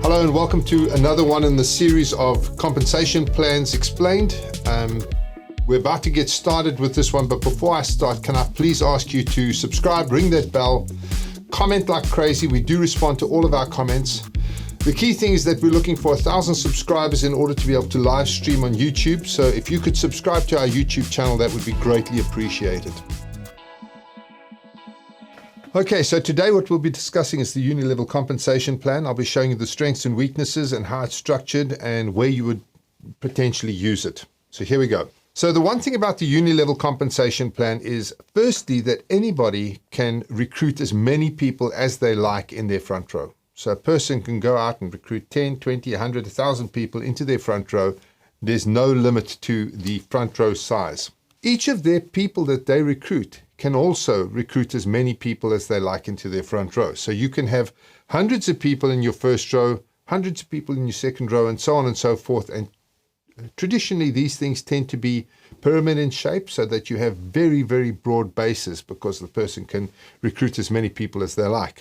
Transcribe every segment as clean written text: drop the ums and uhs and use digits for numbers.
Hello and welcome to another one in the series of compensation plans explained. We're about to get started with this one, but before I start, can I please ask you to subscribe, ring that bell, comment like crazy. We do respond to all of our comments. The key thing is that we're looking for 1,000 subscribers in order to be able to live stream on YouTube. So if you could subscribe to our YouTube channel, that would be greatly appreciated. Okay, so today what we'll be discussing is the Unilevel Compensation Plan. I'll be showing you the strengths and weaknesses and how it's structured and where you would potentially use it. So here we go. So the one thing about the Unilevel Compensation Plan is firstly that anybody can recruit as many people as they like in their front row. So a person can go out and recruit 10, 20, 100, 1,000 people into their front row. There's no limit to the front row size. Each of their people that they recruit can also recruit as many people as they like into their front row. So you can have hundreds of people in your first row, hundreds of people in your second row, and so on and so forth. And traditionally, these things tend to be pyramid in shape so that you have very, very broad bases because the person can recruit as many people as they like.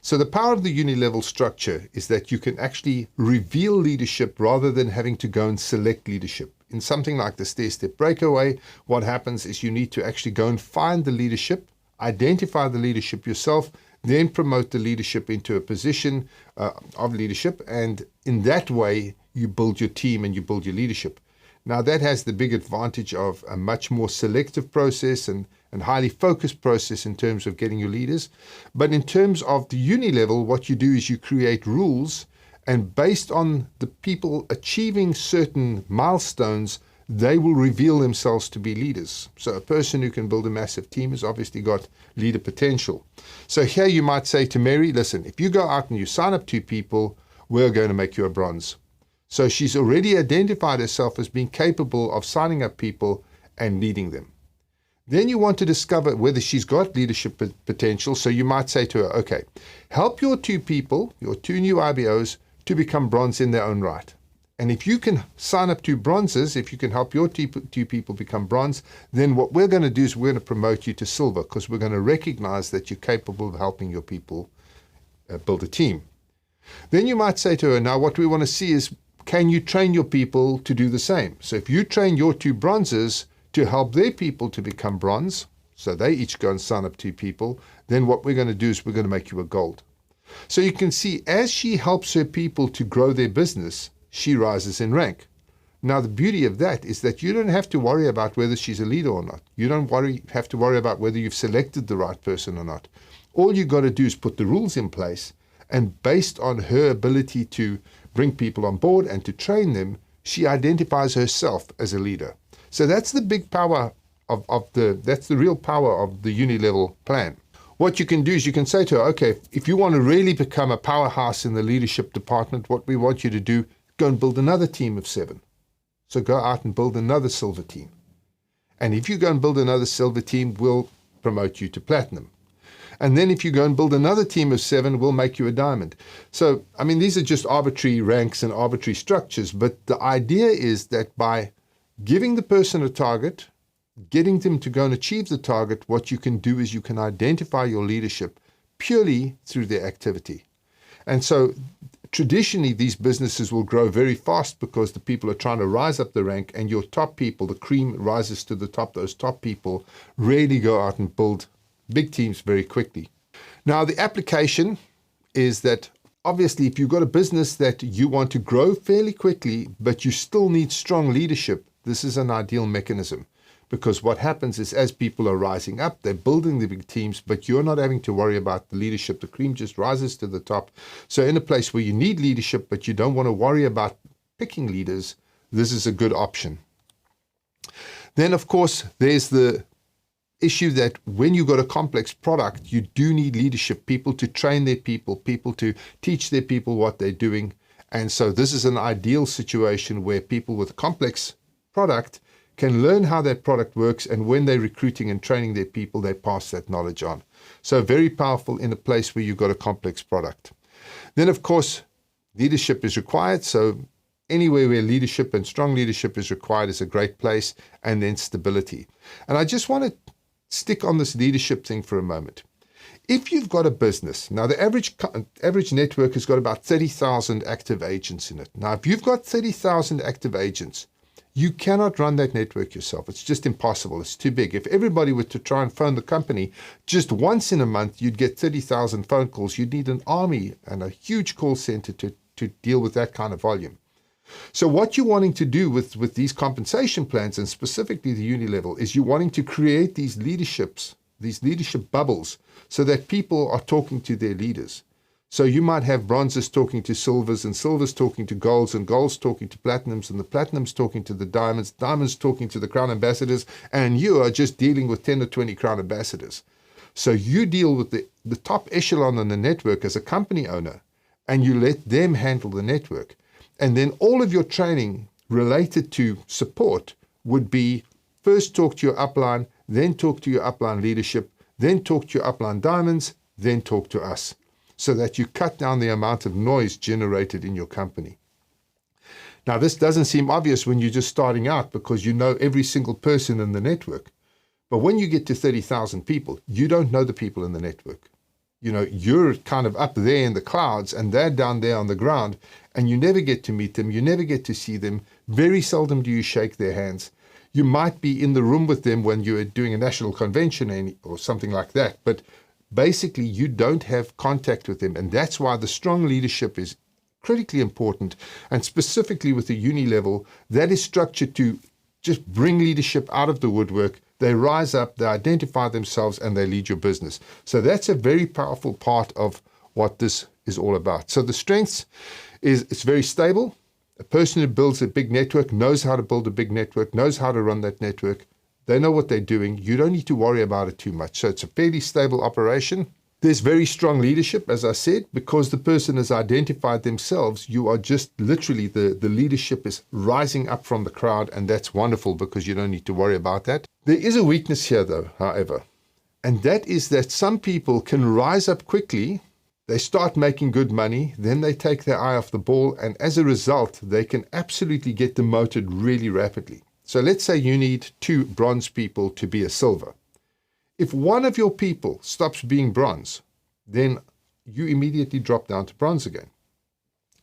So the power of the Unilevel structure is that you can actually reveal leadership rather than having to go and select leadership. In something like the stair-step breakaway, what happens is you need to actually go and find the leadership, identify the leadership yourself, then promote the leadership into a position of leadership. And in that way, you build your team and you build your leadership. Now, that has the big advantage of a much more selective process and highly focused process in terms of getting your leaders. But in terms of the Unilevel, what you do is you create rules, and based on the people achieving certain milestones, they will reveal themselves to be leaders. So a person who can build a massive team has obviously got leader potential. So here you might say to Mary, listen, if you go out and you sign up 2 people, we're going to make you a bronze. So she's already identified herself as being capable of signing up people and leading them. Then you want to discover whether she's got leadership potential. So you might say to her, okay, help your 2 people, your 2 new IBOs, to become bronze in their own right. And if you can sign up 2 bronzes, if you can help your 2 people become bronze, then what we're going to do is we're going to promote you to silver because we're going to recognize that you're capable of helping your people build a team. Then you might say to her, now what we want to see is, can you train your people to do the same? So if you train your 2 bronzes to help their people to become bronze, so they each go and sign up 2 people, then what we're going to do is we're going to make you a gold. So you can see as she helps her people to grow their business, she rises in rank. Now, the beauty of that is that you don't have to worry about whether she's a leader or not. You don't have to worry about whether you've selected the right person or not. All you got to do is put the rules in place, and based on her ability to bring people on board and to train them, she identifies herself as a leader. So that's the big power that's the real power of the Unilevel plan. What you can do is you can say to her, okay, if you want to really become a powerhouse in the leadership department, what we want you to do, go and build another team of 7. So go out and build another silver team. And if you go and build another silver team, we'll promote you to platinum. And then if you go and build another team of 7, we'll make you a diamond. So, I mean, these are just arbitrary ranks and arbitrary structures, but the idea is that by giving the person a target, getting them to go and achieve the target, what you can do is you can identify your leadership purely through their activity. And so traditionally, these businesses will grow very fast because the people are trying to rise up the rank, and your top people, the cream rises to the top. Those top people really go out and build big teams very quickly. Now, the application is that obviously, if you've got a business that you want to grow fairly quickly, but you still need strong leadership, this is an ideal mechanism. Because what happens is as people are rising up, they're building the big teams, but you're not having to worry about the leadership. The cream just rises to the top. So in a place where you need leadership, but you don't want to worry about picking leaders, this is a good option. Then, of course, there's the issue that when you've got a complex product, you do need leadership, people to train their people to teach their people what they're doing. And so this is an ideal situation where people with a complex product can learn how that product works, and when they're recruiting and training their people, they pass that knowledge on. So very powerful in a place where you've got a complex product. Then, of course, leadership is required. So anywhere where leadership and strong leadership is required is a great place, and then stability. And I just want to stick on this leadership thing for a moment. If you've got a business, now the average network has got about 30,000 active agents in it. Now, if you've got 30,000 active agents, you cannot run that network yourself. It's just impossible. It's too big. If everybody were to try and phone the company just once in a month, you'd get 30,000 phone calls. You'd need an army and a huge call center to deal with that kind of volume. So what you're wanting to do with these compensation plans, and specifically the Unilevel, is you're wanting to create these leadership bubbles so that people are talking to their leaders. So you might have bronzes talking to silvers, and silvers talking to golds, and golds talking to platinums, and the platinums talking to the diamonds, diamonds talking to the crown ambassadors, and you are just dealing with 10 or 20 crown ambassadors. So you deal with the top echelon on the network as a company owner, and you let them handle the network. And then all of your training related to support would be first talk to your upline, then talk to your upline leadership, then talk to your upline diamonds, then talk to us, so that you cut down the amount of noise generated in your company. Now, this doesn't seem obvious when you're just starting out because you know every single person in the network. But when you get to 30,000 people, you don't know the people in the network. You know, you're kind of up there in the clouds and they're down there on the ground, and you never get to meet them. You never get to see them. Very seldom do you shake their hands. You might be in the room with them when you're doing a national convention or something like that. But basically, you don't have contact with them. And that's why the strong leadership is critically important. And specifically with the Unilevel, that is structured to just bring leadership out of the woodwork. They rise up, they identify themselves, and they lead your business. So that's a very powerful part of what this is all about. So the strengths is it's very stable. A person who builds a big network knows how to build a big network, knows how to run that network. They know what they're doing. You don't need to worry about it too much. So it's a fairly stable operation. There's very strong leadership, as I said, because the person has identified themselves. You are just literally, the leadership is rising up from the crowd, and that's wonderful because you don't need to worry about that. There is a weakness here, though, however, and that is that some people can rise up quickly. They start making good money, then they take their eye off the ball, and as a result, they can absolutely get demoted really rapidly. So let's say you need 2 bronze people to be a silver. If one of your people stops being bronze, then you immediately drop down to bronze again.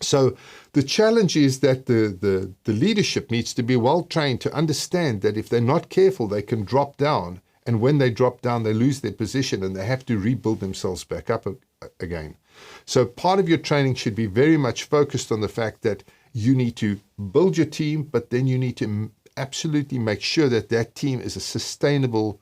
So the challenge is that the leadership needs to be well trained to understand that if they're not careful, they can drop down. And when they drop down, they lose their position and they have to rebuild themselves back up again. So part of your training should be very much focused on the fact that you need to build your team, but then you need to absolutely make sure that that team is a sustainable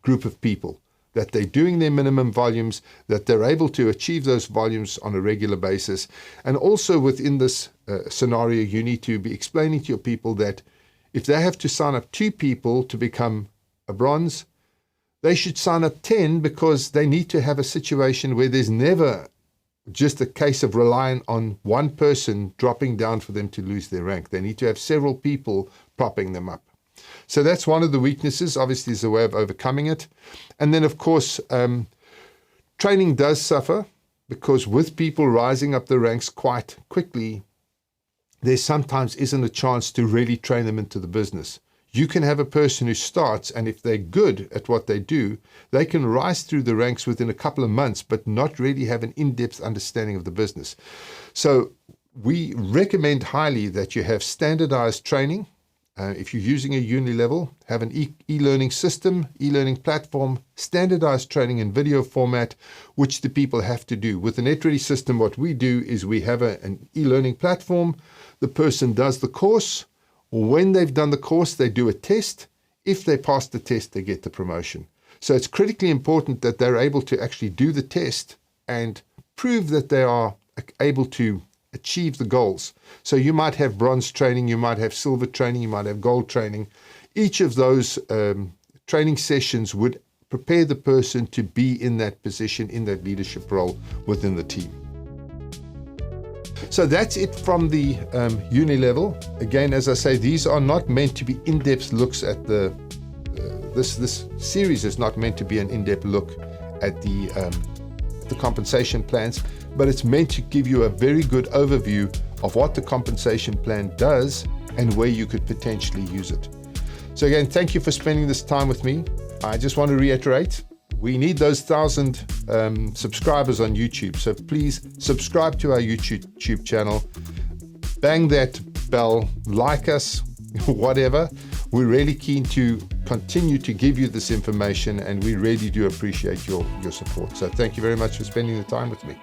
group of people, that they're doing their minimum volumes, that they're able to achieve those volumes on a regular basis. And also within this scenario, you need to be explaining to your people that if they have to sign up 2 people to become a bronze, they should sign up 10 because they need to have a situation where there's never just a case of relying on one person dropping down for them to lose their rank. They need to have several people propping them up. So that's one of the weaknesses. Obviously, there's a way of overcoming it. And then, of course, training does suffer because with people rising up the ranks quite quickly, there sometimes isn't a chance to really train them into the business. You can have a person who starts, and if they're good at what they do, they can rise through the ranks within a couple of months, but not really have an in-depth understanding of the business. So we recommend highly that you have standardized training. If you're using a Unilevel, have an e-learning system, e-learning platform, standardized training in video format, which the people have to do. With the Netready system, what we do is we have an e-learning platform. The person does the course. When they've done the course, they do a test. If they pass the test, they get the promotion. So it's critically important that they're able to actually do the test and prove that they are able to achieve the goals. So you might have bronze training, you might have silver training, you might have gold training. Each of those training sessions would prepare the person to be in that position, in that leadership role within the team. So that's it from the Unilevel. Again, as I say, these are not meant to be in-depth looks at this series is not meant to be an in-depth look at the compensation plans, but it's meant to give you a very good overview of what the compensation plan does and where you could potentially use it. So again, thank you for spending this time with me. I just want to reiterate, we need those 1,000 subscribers on YouTube. So please subscribe to our YouTube channel, bang that bell, like us, whatever. We're really keen to continue to give you this information, and we really do appreciate your support. So thank you very much for spending the time with me.